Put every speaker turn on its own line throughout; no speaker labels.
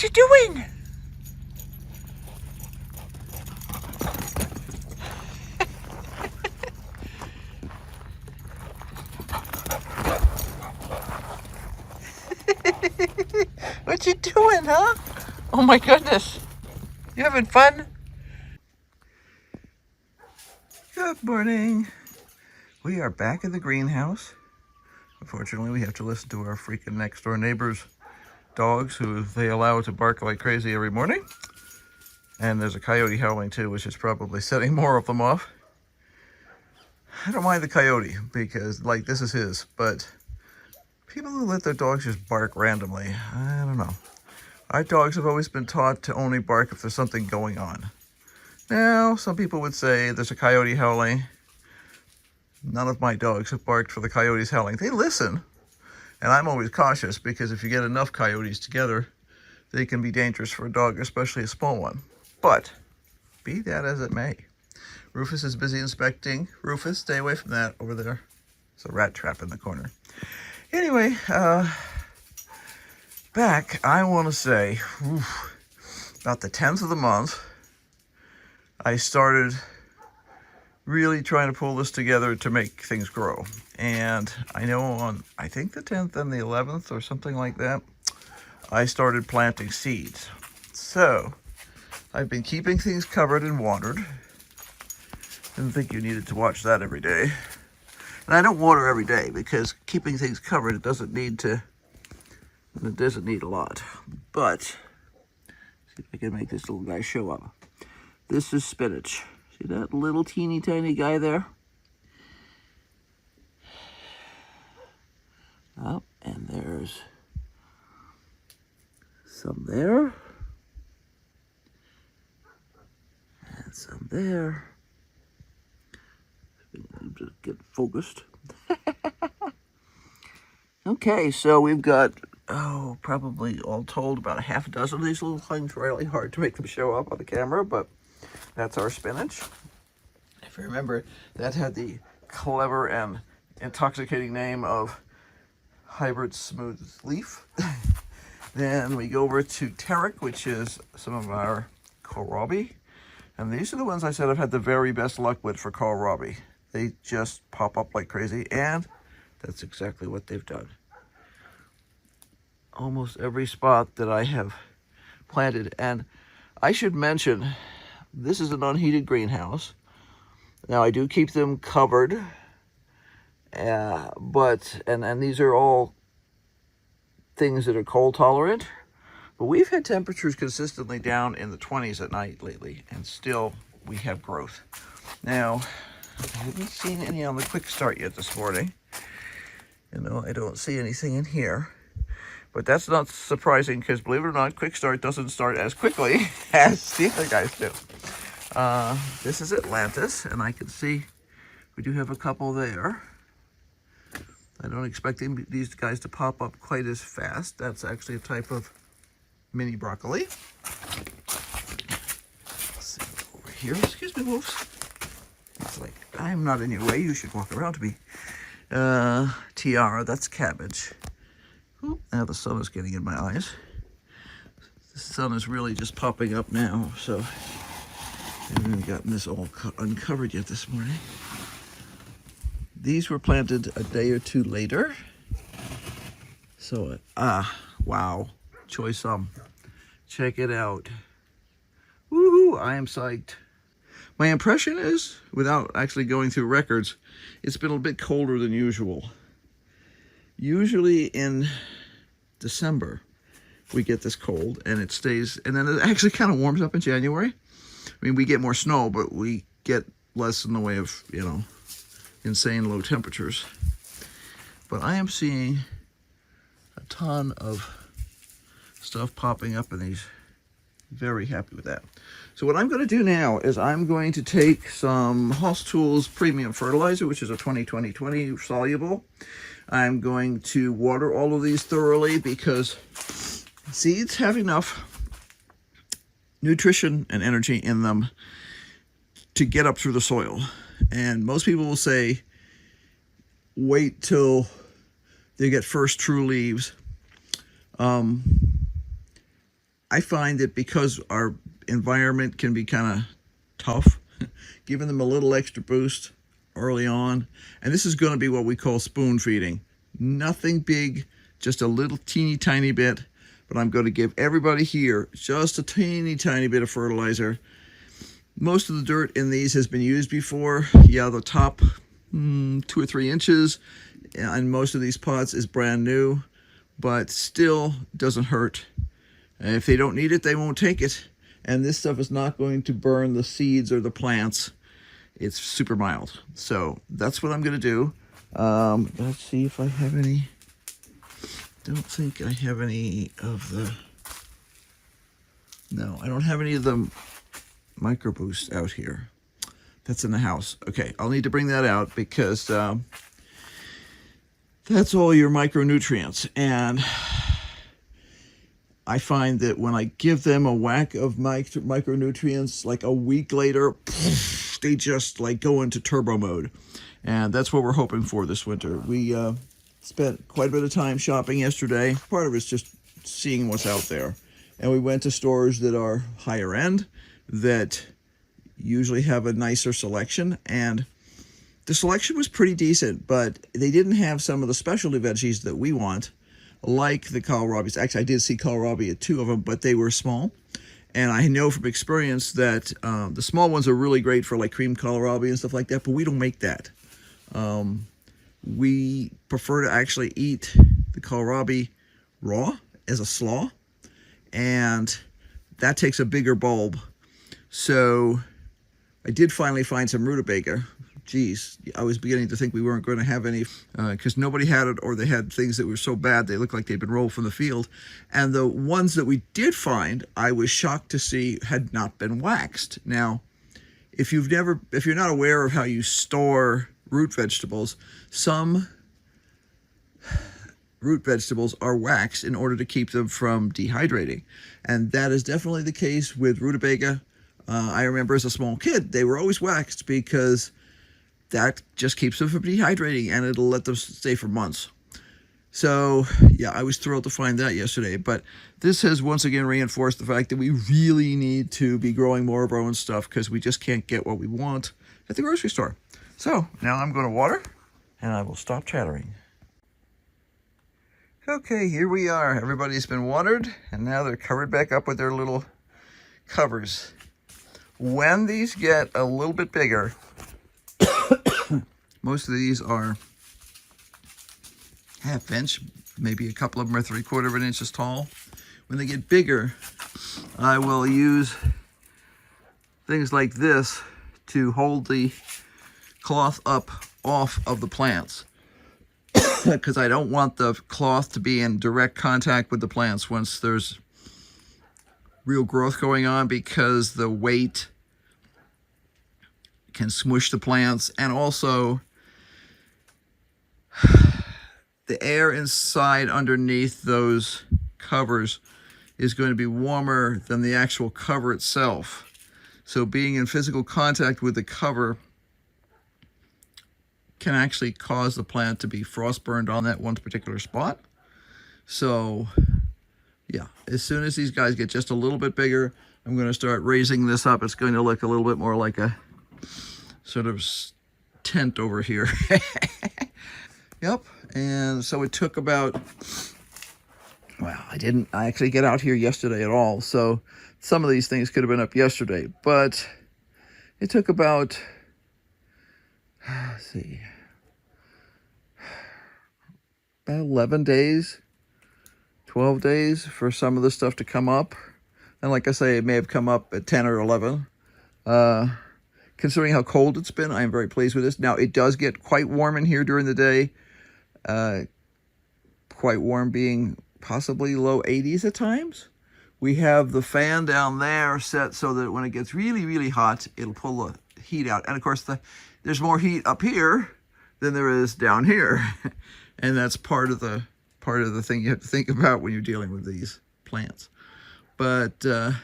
What you doing? What you doing, huh? Oh my goodness. You having fun? Good morning. We are back in the greenhouse. Unfortunately, we have to listen to our freaking next door neighbors' dogs who they allow to bark like crazy every morning. And there's a coyote howling too, which is probably setting more of them off. I don't mind the coyote because, like, this is his, but people who let their dogs just bark randomly, I don't know. Our dogs have always been taught to only bark if there's something going on. Now, some people would say there's a coyote howling. None of my dogs have barked for the coyotes howling. They listen, and I'm always cautious because if you get enough coyotes together, they can be dangerous for a dog, especially a small one. But be that as it may, Rufus is busy inspecting. Rufus, stay away from that over there. There's a rat trap in the corner. Anyway, back, I want to say, about the 10th of the month, I started really trying to pull this together to make things grow. And I know on, I think the 10th and the 11th or something like that, I started planting seeds. So I've been keeping things covered and watered. Didn't think you needed to watch that every day. And I don't water every day because keeping things covered, it doesn't need a lot. But see if I can make this little guy show up. This is spinach. See that little teeny tiny guy there? Oh, and there's some there. And some there. Just get focused. Okay, so we've got, probably all told about a half a dozen of these little things. Really hard to make them show up on the camera, but that's our spinach. If you remember, that had the clever and intoxicating name of hybrid smooth leaf. Then we go over to Tarek, which is some of our kohlrabi. And these are the ones I said I've had the very best luck with for kohlrabi. They just pop up like crazy, and that's exactly what they've done. Almost every spot that I have planted, and I should mention, this is an unheated greenhouse. Now I do keep them covered, but these are all things that are cold tolerant. But we've had temperatures consistently down in the 20s at night lately, and still we have growth. Now, I haven't seen any on the quick start yet this morning. You know, I don't see anything in here. But that's not surprising because, believe it or not, quick start doesn't start as quickly as the other guys do. This is Atlantis, and I can see we do have a couple there. I don't expect these guys to pop up quite as fast. That's actually a type of mini broccoli. Let's see over here. Excuse me, wolves. It's like, I'm not in your way. You should walk around to me. Tiara, that's cabbage. Ooh, now the sun is getting in my eyes. The sun is really just popping up now, so I haven't even gotten this all uncovered yet this morning. These were planted a day or two later. So, wow. Choice check it out. Woohoo, I am psyched. My impression is, without actually going through records, it's been a bit colder than usual. Usually in December, we get this cold, and it stays, and then it actually kind of warms up in January. I mean, we get more snow, but we get less in the way of, you know, insane low temperatures. But I am seeing a ton of stuff popping up in these. Very happy with that. So what I'm going to do now is I'm going to take some Hoss Tools Premium Fertilizer, which is a 20-20-20 soluble. I'm going to water all of these thoroughly because seeds have enough nutrition and energy in them to get up through the soil. And most people will say, wait till they get first true leaves. I find that because our environment can be kind of tough, giving them a little extra boost early on. And this is going to be what we call spoon feeding. Nothing big, just a little teeny tiny bit. But I'm going to give everybody here just a teeny tiny bit of fertilizer. Most of the dirt in these has been used before. Yeah, the top 2 or 3 inches and most of these pots is brand new, but still doesn't hurt. And if they don't need it, they won't take it. And this stuff is not going to burn the seeds or the plants. It's super mild. So that's what I'm going to do. Let's see if I have any. Don't think I have any of the. No, I don't have any of the micro boost out here. That's in the house. Okay, I'll need to bring that out because that's all your micronutrients. And I find that when I give them a whack of micronutrients, like a week later, they just like go into turbo mode. And that's what we're hoping for this winter. We spent quite a bit of time shopping yesterday. Part of it's just seeing what's out there. And we went to stores that are higher end, that usually have a nicer selection. And the selection was pretty decent, but they didn't have some of the specialty veggies that we want, like the kohlrabies. Actually, I did see kohlrabi at 2 of them, but they were small. And I know from experience that the small ones are really great for like cream kohlrabi and stuff like that, but we don't make that. We prefer to actually eat the kohlrabi raw as a slaw, and that takes a bigger bulb. So I did finally find some rutabaga. Geez, I was beginning to think we weren't going to have any because nobody had it, or they had things that were so bad they looked like they'd been rolled from the field. And the ones that we did find, I was shocked to see had not been waxed. Now, if you're not aware of how you store root vegetables, some root vegetables are waxed in order to keep them from dehydrating. And that is definitely the case with rutabaga. I remember as a small kid, they were always waxed because that just keeps them from dehydrating, and it'll let them stay for months. So, yeah, I was thrilled to find that yesterday. But this has once again reinforced the fact that we really need to be growing more of our own stuff because we just can't get what we want at the grocery store. So, now I'm going to water, and I will stop chattering. Okay, here we are. Everybody's been watered, and now they're covered back up with their little covers. When these get a little bit bigger, most of these are ½ inch, maybe a couple of them are 3/4 inches tall. When they get bigger, I will use things like this to hold the cloth up off of the plants, because I don't want the cloth to be in direct contact with the plants once there's real growth going on, because the weight can smush the plants, and also the air inside underneath those covers is going to be warmer than the actual cover itself. So being in physical contact with the cover can actually cause the plant to be frost burned on that one particular spot. So yeah, as soon as these guys get just a little bit bigger, I'm going to start raising this up. It's going to look a little bit more like a sort of tent over here. Yep. And so it took about, well, I didn't actually get out here yesterday at all. So some of these things could have been up yesterday, but it took about, let's see, about 11 days, 12 days for some of the stuff to come up. And like I say, it may have come up at 10 or 11. Considering how cold it's been, I am very pleased with this. Now, it does get quite warm in here during the day. Quite warm, being possibly low 80s at times. We have the fan down there set so that when it gets really, really hot, it'll pull the heat out. And of course, there's more heat up here than there is down here. And that's part of the thing you have to think about when you're dealing with these plants. But yeah,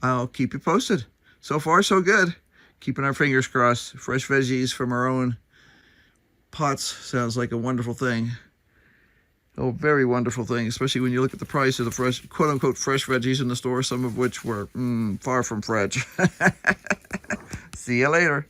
I'll keep you posted. So far, so good. Keeping our fingers crossed. Fresh veggies from our own pots sounds like a wonderful thing. Oh, very wonderful thing, especially when you look at the price of the fresh, quote-unquote, fresh veggies in the store, some of which were far from fresh. See you later.